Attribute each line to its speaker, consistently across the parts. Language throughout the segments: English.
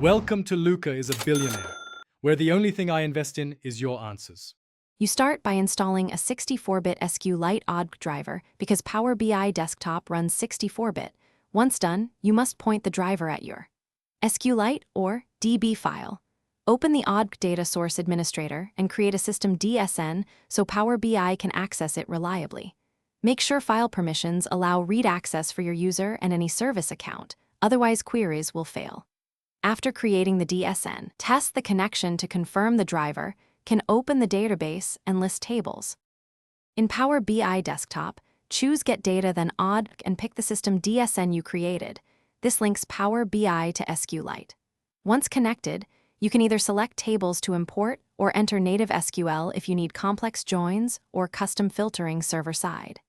Speaker 1: Welcome to Luca is a Billionaire, where the only thing I invest in is your answers.
Speaker 2: You start by installing a 64-bit Sqlite ODG driver because Power BI Desktop runs 64-bit. Once done, you must point the driver at your Sqlite or DB file. Open the ODG data source administrator and create a system DSN so Power BI can access it reliably. Make sure file permissions allow read access for your user and any service account, otherwise queries will fail. After creating the DSN, test the connection to confirm the driver can open the database and list tables. In Power BI Desktop, choose Get Data then ODG and pick the system DSN you created. This links Power BI to Sqlite. Once connected, you can either select tables to import or enter native SQL if you need complex joins or custom filtering server-side.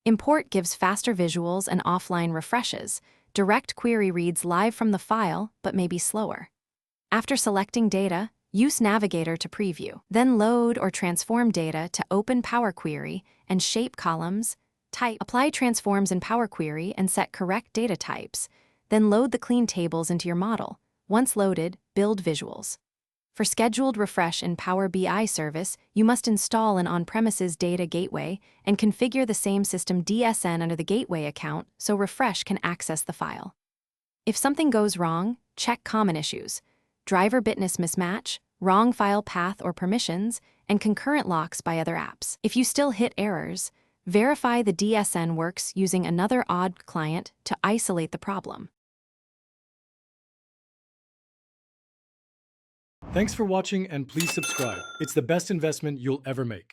Speaker 2: Import gives faster visuals and offline refreshes. Direct query reads live from the file, but may be slower. After selecting data, use Navigator to preview. Then load or transform data to open Power Query and shape columns. Apply transforms in Power Query and set correct data types. Then load the clean tables into your model. Once loaded, build visuals. For scheduled refresh in Power BI service, you must install an on-premises data gateway and configure the same system DSN under the gateway account so refresh can access the file. If something goes wrong, check common issues: driver bitness mismatch, wrong file path or permissions, and concurrent locks by other apps. If you still hit errors, verify the DSN works using another ODG client to isolate the problem.
Speaker 1: Thanks for watching and please subscribe. It's the best investment you'll ever make.